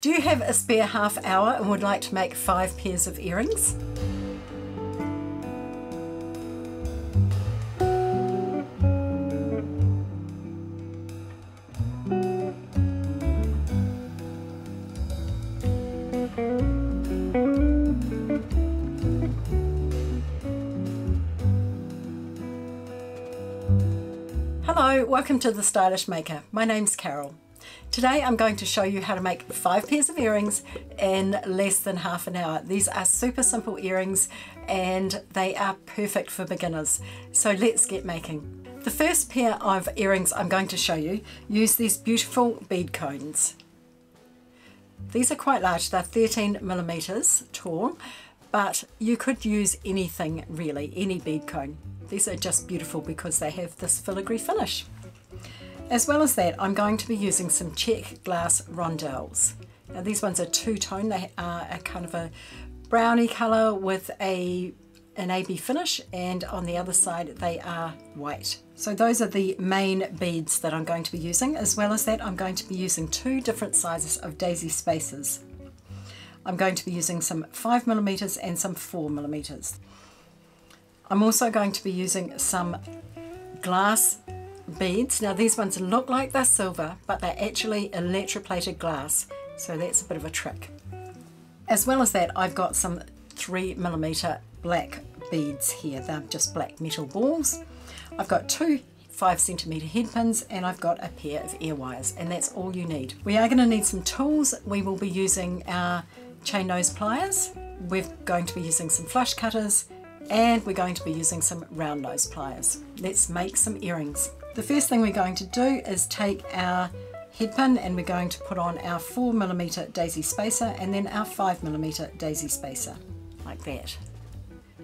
Do you have a spare half hour and would like to make 5 pairs of earrings? Hello, welcome to The Stylish Maker. My name's Carol. Today I'm going to show you how to make 5 pairs of earrings in less than half an hour. These are super simple earrings and they are perfect for beginners. So let's get making. The first pair of earrings I'm going to show you use these beautiful bead cones. These are quite large, they're 13 millimeters tall, but you could use anything really, any bead cone. These are just beautiful because they have this filigree finish. As well as that, I'm going to be using some check glass rondelles. Now these ones are two-tone. They are a kind of a browny colour with an AB finish, and on the other side they are white. So those are the main beads that I'm going to be using. As well as that, I'm going to be using 2 different sizes of daisy spacers. I'm going to be using some 5mm and some 4mm. I'm also going to be using some glass beads. Now these ones look like they're silver, but they're actually electroplated glass, so that's a bit of a trick. As well as that, I've got some 3mm black beads here. They're just black metal balls. I've got 2 5cm head pins, and I've got a pair of ear wires, and that's all you need. We are going to need some tools. We will be using our chain nose pliers. We're going to be using some flush cutters, and we're going to be using some round nose pliers. Let's make some earrings. The first thing we're going to do is take our head pin and we're going to put on our 4mm daisy spacer and then our 5mm daisy spacer, like that.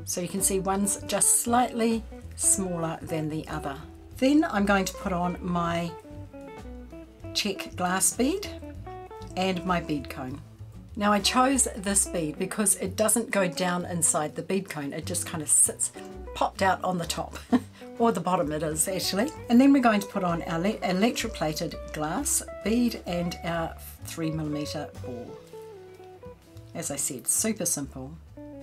So you can see one's just slightly smaller than the other. Then I'm going to put on my check glass bead and my bead cone. Now I chose this bead because it doesn't go down inside the bead cone, it just kind of sits popped out on the top. Or the bottom it is actually. And then we're going to put on our electroplated glass bead and our 3mm ball. As I said, super simple.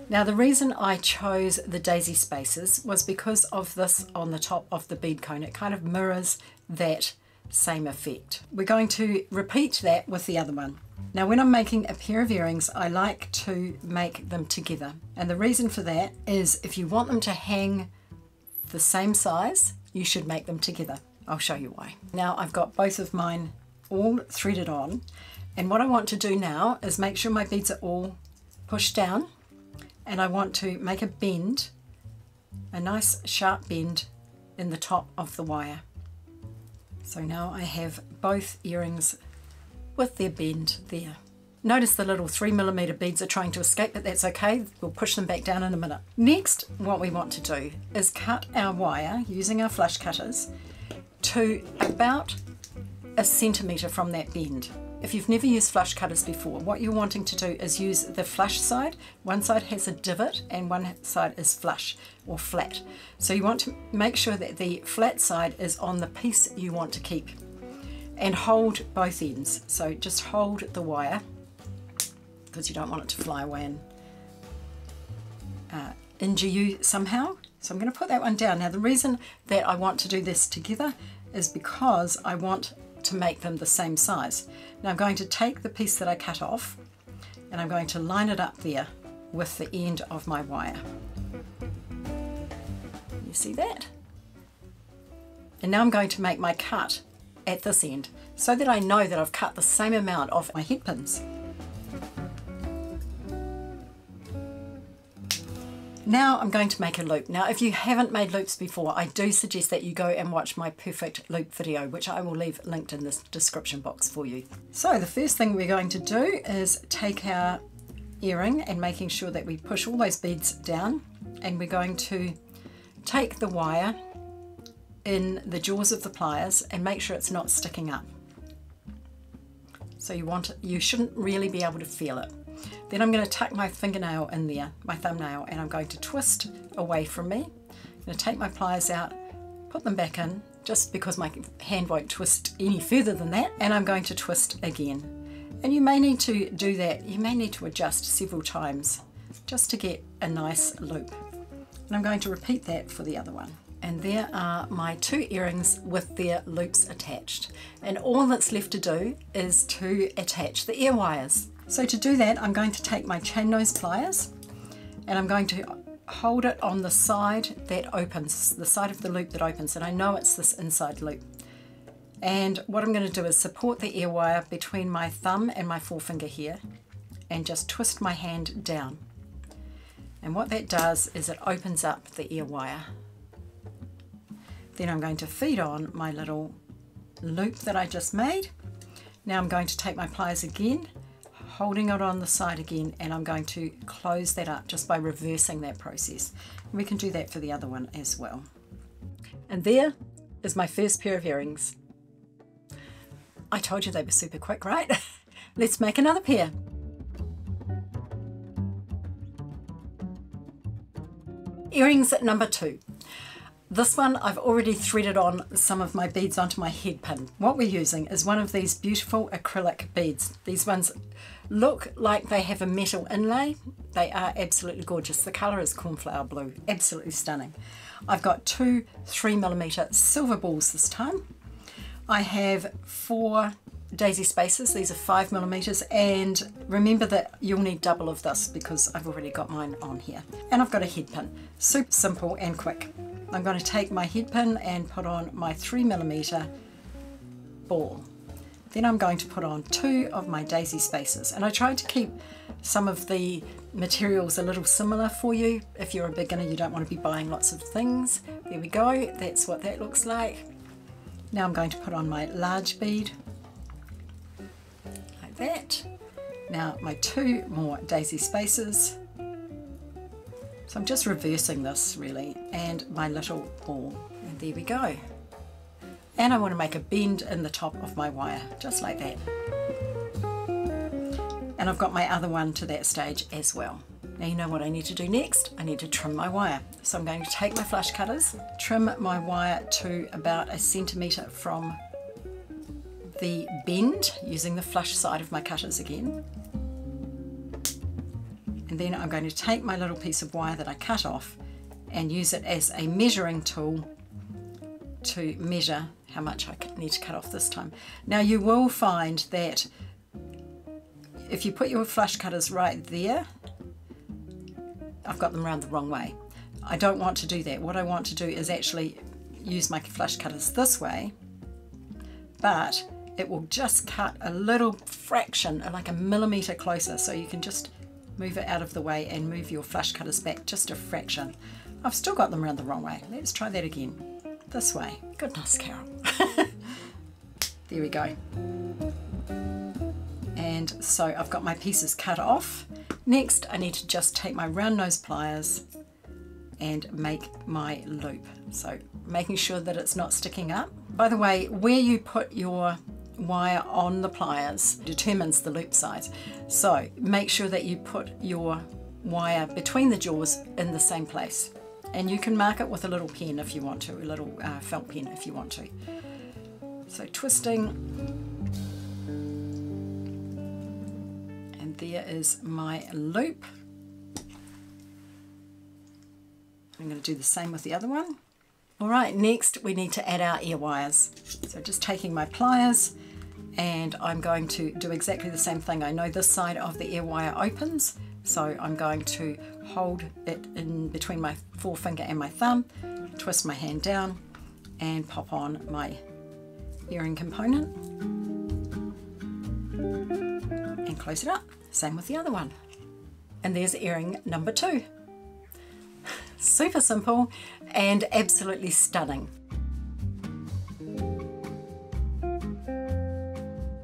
Now the reason I chose the daisy spacers was because of this on the top of the bead cone. It kind of mirrors that same effect. We're going to repeat that with the other one. Now when I'm making a pair of earrings, I like to make them together. And the reason for that is if you want them to hang the same size, you should make them together. I'll show you why. Now I've got both of mine all threaded on, and what I want to do now is make sure my beads are all pushed down, and I want to make a bend, a nice sharp bend in the top of the wire. So now I have both earrings with their bend there. Notice the little 3mm beads are trying to escape, but that's okay. We'll push them back down in a minute. Next, what we want to do is cut our wire using our flush cutters to about 1 centimetre from that bend. If you've never used flush cutters before, what you're wanting to do is use the flush side. One side has a divot and one side is flush or flat. So you want to make sure that the flat side is on the piece you want to keep, and hold both ends. So just hold the wire, because you don't want it to fly away and injure you somehow. So I'm going to put that one down. Now the reason that I want to do this together is because I want to make them the same size. Now I'm going to take the piece that I cut off and I'm going to line it up there with the end of my wire. You see that? And now I'm going to make my cut at this end so that I know that I've cut the same amount of my head pins. Now I'm going to make a loop. Now if you haven't made loops before, I do suggest that you go and watch my perfect loop video, which I will leave linked in this description box for you. So the first thing we're going to do is take our earring and making sure that we push all those beads down, and we're going to take the wire in the jaws of the pliers and make sure it's not sticking up. So you shouldn't really be able to feel it. Then I'm going to tuck my fingernail in there, my thumbnail, and I'm going to twist away from me. I'm going to take my pliers out, put them back in, just because my hand won't twist any further than that, and I'm going to twist again. And you may need to do that, you may need to adjust several times just to get a nice loop. And I'm going to repeat that for the other one. And there are my 2 earrings with their loops attached. And all that's left to do is to attach the ear wires. So to do that, I'm going to take my chain nose pliers and I'm going to hold it on the side that opens, the side of the loop that opens, and I know it's this inside loop. And what I'm going to do is support the ear wire between my thumb and my forefinger here and just twist my hand down. And what that does is it opens up the ear wire. Then I'm going to feed on my little loop that I just made. Now I'm going to take my pliers again, holding it on the side again, and I'm going to close that up just by reversing that process. And we can do that for the other one as well. And there is my first pair of earrings. I told you they were super quick, right? Let's make another pair. Earrings number 2. This one I've already threaded on some of my beads onto my head pin. What we're using is one of these beautiful acrylic beads. These ones look like they have a metal inlay. They are absolutely gorgeous. The colour is cornflower blue, absolutely stunning. I've got 2 3mm silver balls this time. I have 4 daisy spacers, these are 5mm, and remember that you'll need double of this because I've already got mine on here. And I've got a head pin, super simple and quick. I'm going to take my head pin and put on my 3mm ball. Then I'm going to put on 2 of my daisy spacers, and I tried to keep some of the materials a little similar for you. If you're a beginner, you don't want to be buying lots of things. There we go, that's what that looks like. Now I'm going to put on my large bead, like that. Now my 2 more daisy spacers. So I'm just reversing this really, and my little ball. And there we go. And I want to make a bend in the top of my wire, just like that. And I've got my other one to that stage as well. Now you know what I need to do next? I need to trim my wire. So I'm going to take my flush cutters, trim my wire to about 1 centimetre from the bend, using the flush side of my cutters again. And then I'm going to take my little piece of wire that I cut off and use it as a measuring tool to measure how much I need to cut off this time. Now you will find that if you put your flush cutters right there, I've got them around the wrong way. I don't want to do that. What I want to do is actually use my flush cutters this way, but it will just cut a little fraction, like a millimetre closer, so you can just move it out of the way and move your flush cutters back just a fraction. I've still got them around the wrong way. Let's try that again. This way. Goodness, Carol. There we go. And so I've got my pieces cut off. Next, I need to just take my round nose pliers and make my loop. So making sure that it's not sticking up. By the way, where you put your wire on the pliers determines the loop size. So make sure that you put your wire between the jaws in the same place. And you can mark it with a little pen if you want to, a little felt pen if you want to. So twisting. And there is my loop. I'm going to do the same with the other one. All right, next we need to add our ear wires. So just taking my pliers, and I'm going to do exactly the same thing. I know this side of the ear wire opens, so I'm going to hold it in between my forefinger and my thumb, twist my hand down, and pop on my earring component, and close it up. Same with the other one. And there's earring number 2. Super simple and absolutely stunning.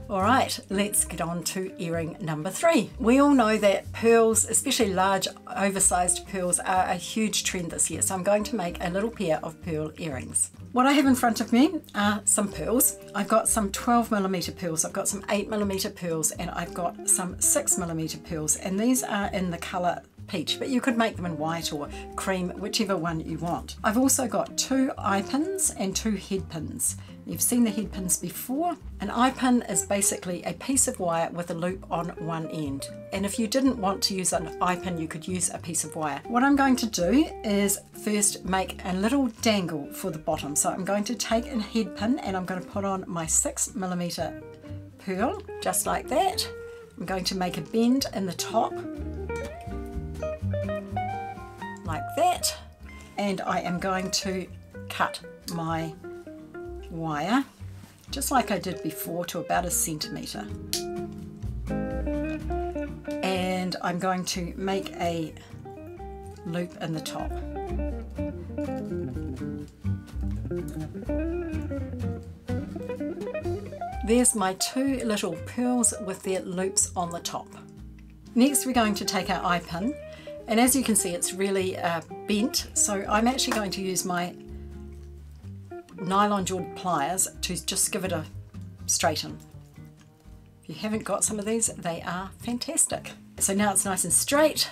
All right, let's get on to earring number 3. We all know that pearls, especially large oversized pearls, are a huge trend this year, so I'm going to make a little pair of pearl earrings. What I have in front of me are some pearls. I've got some 12mm pearls, I've got some 8mm pearls, and I've got some 6mm pearls, and these are in the colour peach, but you could make them in white or cream, whichever one you want. I've also got 2 eye pins and 2 head pins. You've seen the head pins before. An eye pin is basically a piece of wire with a loop on one end. And if you didn't want to use an eye pin, you could use a piece of wire. What I'm going to do is first make a little dangle for the bottom. So I'm going to take a head pin and I'm going to put on my 6mm pearl, just like that. I'm going to make a bend in the top, like that. And I am going to cut my wire just like I did before to about 1 centimetre, and I'm going to make a loop in the top. There's my 2 little pearls with their loops on the top. Next we're going to take our eye pin, and as you can see it's really bent, so I'm actually going to use my nylon jawed pliers to just give it a straighten. If you haven't got some of these, they are fantastic. So now it's nice and straight,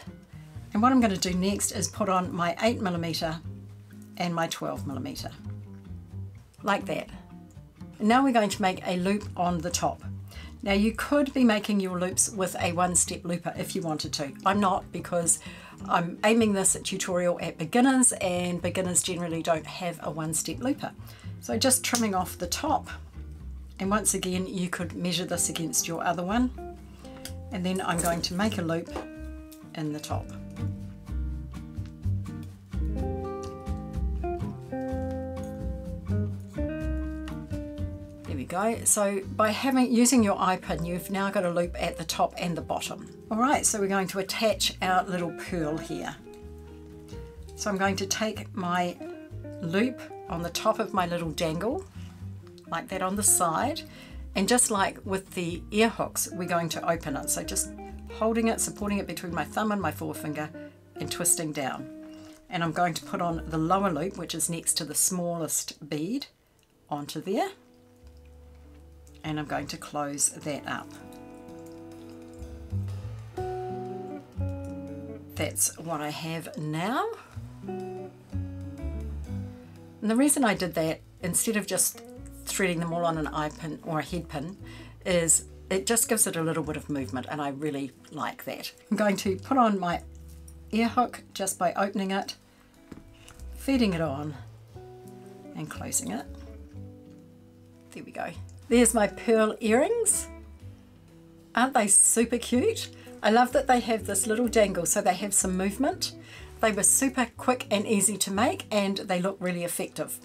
and what I'm going to do next is put on my 8mm and my 12mm, like that. And now we're going to make a loop on the top. Now you could be making your loops with a 1-step looper if you wanted to. I'm not, because I'm aiming this tutorial at beginners, and beginners generally don't have a 1-step looper. So just trimming off the top, and once again you could measure this against your other one, and then I'm going to make a loop in the top. There we go. So by using your eye pin, you've now got a loop at the top and the bottom. Alright, so we're going to attach our little pearl here. So I'm going to take my loop on the top of my little dangle, like that on the side, and just like with the ear hooks, we're going to open it. So just holding it, supporting it between my thumb and my forefinger, and twisting down. And I'm going to put on the lower loop, which is next to the smallest bead, onto there. And I'm going to close that up. That's what I have now. And the reason I did that, instead of just threading them all on an eye pin or a head pin, is it just gives it a little bit of movement, and I really like that. I'm going to put on my ear hook just by opening it, feeding it on, and closing it. There we go. There's my pearl earrings. Aren't they super cute? I love that they have this little dangle, so they have some movement. They were super quick and easy to make, and they look really effective.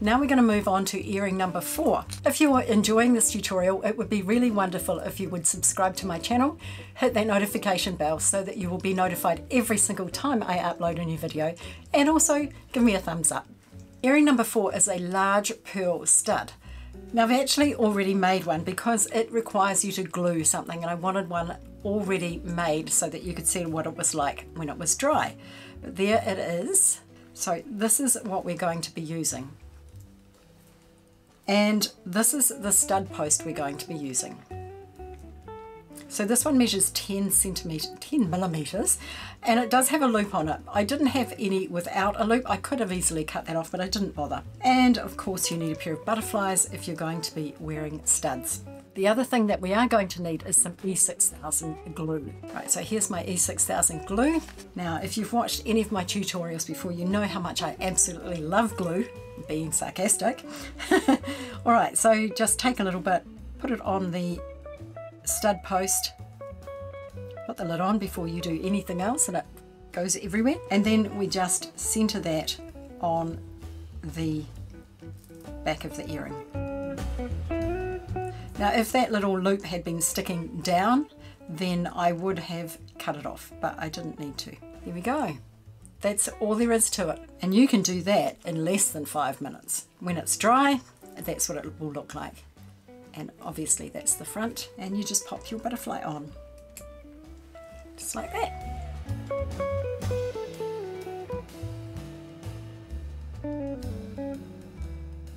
Now we're going to move on to earring number 4. If you're enjoying this tutorial, it would be really wonderful if you would subscribe to my channel, hit that notification bell so that you will be notified every single time I upload a new video, and also give me a thumbs up. Earring number 4 is a large pearl stud. Now I've actually already made one because it requires you to glue something, and I wanted one already made so that you could see what it was like when it was dry. But there it is. So this is what we're going to be using. And this is the stud post we're going to be using. So this one measures 10 millimeters, and it does have a loop on it. I didn't have any without a loop. I could have easily cut that off, but I didn't bother. And of course you need a pair of butterflies if you're going to be wearing studs. The other thing that we are going to need is some E6000 glue. Right, so here's my E6000 glue. Now, if you've watched any of my tutorials before, you know how much I absolutely love glue, being sarcastic. All right, so just take a little bit, put it on the stud post, put the lid on before you do anything else, and it goes everywhere. And then we just center that on the back of the earring. Now if that little loop had been sticking down, then I would have cut it off, but I didn't need to. There we go. That's all there is to it. And you can do that in less than 5 minutes. When it's dry, that's what it will look like. And obviously that's the front, and you just pop your butterfly on. Just like that.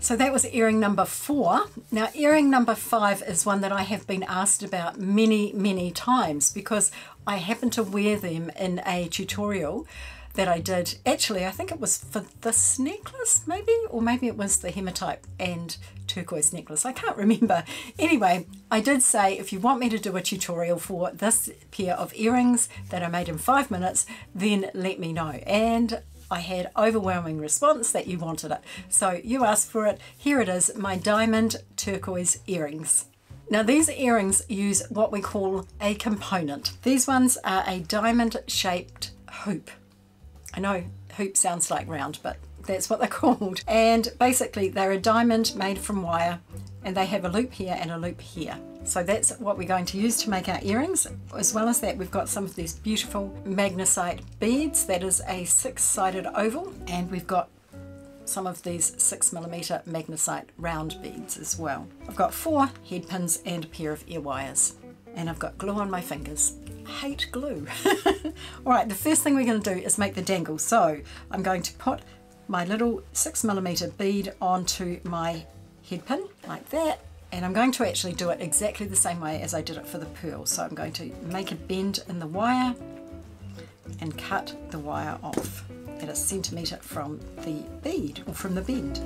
So that was earring number 4. Now earring number 5 is one that I have been asked about many times because I happen to wear them in a tutorial that I did. Actually, I think it was for this necklace maybe, or maybe it was the hematite and turquoise necklace. I can't remember. Anyway, I did say if you want me to do a tutorial for this pair of earrings that I made in 5 minutes, then let me know. And I had overwhelming response that you wanted it. So you asked for it. Here it is, my diamond turquoise earrings. Now these earrings use what we call a component. These ones are a diamond shaped hoop. I know hoop sounds like round, but that's what they're called. And basically they're a diamond made from wire, and they have a loop here and a loop here. So that's what we're going to use to make our earrings. As well as that, we've got some of these beautiful magnesite beads. That is a 6-sided oval, and we've got some of these 6mm magnesite round beads as well. I've got 4 head pins and a pair of ear wires, and I've got glue on my fingers. I hate glue. Alright, the first thing we're going to do is make the dangle. So I'm going to put my little 6mm bead onto my head pin like that, and I'm going to actually do it exactly the same way as I did it for the pearl. So I'm going to make a bend in the wire and cut the wire off at 1 centimetre from the bead, or from the bend.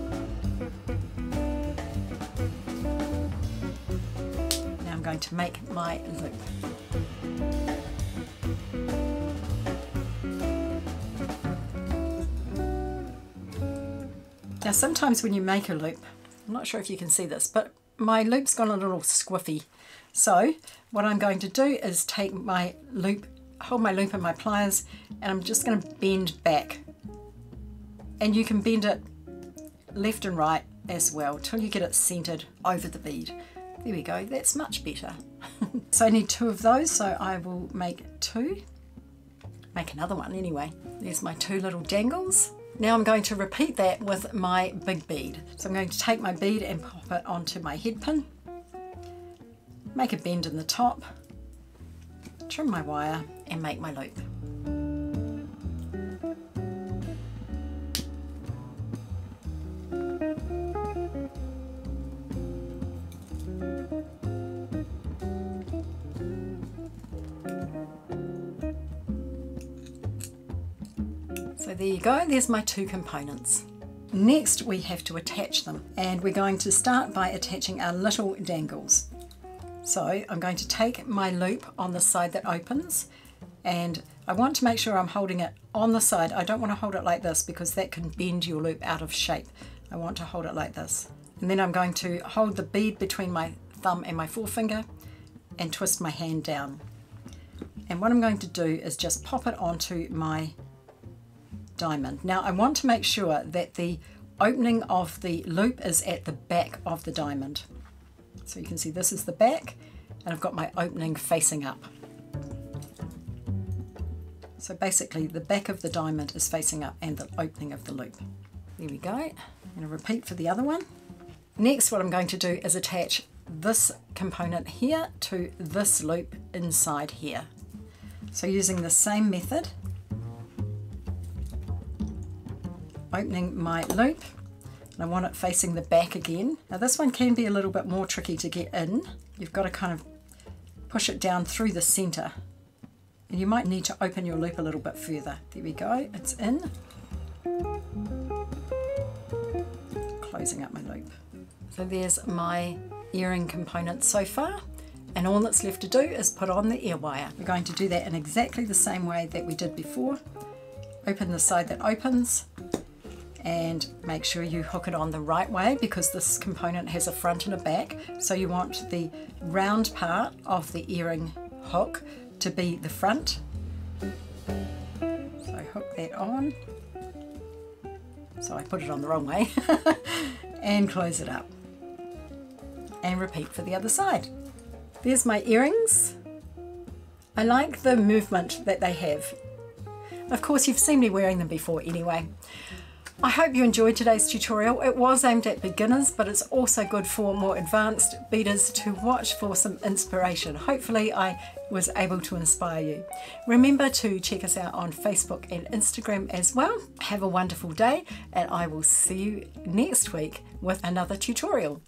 Now I'm going to make my loop. Now sometimes when you make a loop, I'm not sure if you can see this, but my loop's gone a little squiffy. So what I'm going to do is take my loop, hold my loop in my pliers, and I'm just going to bend back. And you can bend it left and right as well till you get it centered over the bead. There we go, that's much better. So I need 2 of those, so I will make 2. Make another one anyway. There's my 2 little dangles. Now I'm going to repeat that with my big bead. So I'm going to take my bead and pop it onto my head pin, make a bend in the top, trim my wire and make my loop. So there you go, there's my 2 components. Next we have to attach them, and we're going to start by attaching our little dangles. So I'm going to take my loop on the side that opens, and I want to make sure I'm holding it on the side. I don't want to hold it like this because that can bend your loop out of shape. I want to hold it like this. And then I'm going to hold the bead between my thumb and my forefinger and twist my hand down. And what I'm going to do is just pop it onto my diamond. Now I want to make sure that the opening of the loop is at the back of the diamond. So you can see this is the back, and I've got my opening facing up. So basically the back of the diamond is facing up and the opening of the loop. There we go. I'm going to repeat for the other one. Next what I'm going to do is attach this component here to this loop inside here. So using the same method, opening my loop, and I want it facing the back again. Now this one can be a little bit more tricky to get in. You've got to kind of push it down through the center, and you might need to open your loop a little bit further. There we go, it's in. Closing up my loop. So there's my earring component so far, and all that's left to do is put on the ear wire. We're going to do that in exactly the same way that we did before. Open the side that opens, and make sure you hook it on the right way because this component has a front and a back. So you want the round part of the earring hook to be the front. So hook that on. So I put it on the wrong way. And close it up. And repeat for the other side. There's my earrings. I like the movement that they have. Of course, you've seen me wearing them before anyway. I hope you enjoyed today's tutorial. It was aimed at beginners, but it's also good for more advanced beaders to watch for some inspiration. Hopefully I was able to inspire you. Remember to check us out on Facebook and Instagram as well. Have a wonderful day, and I will see you next week with another tutorial.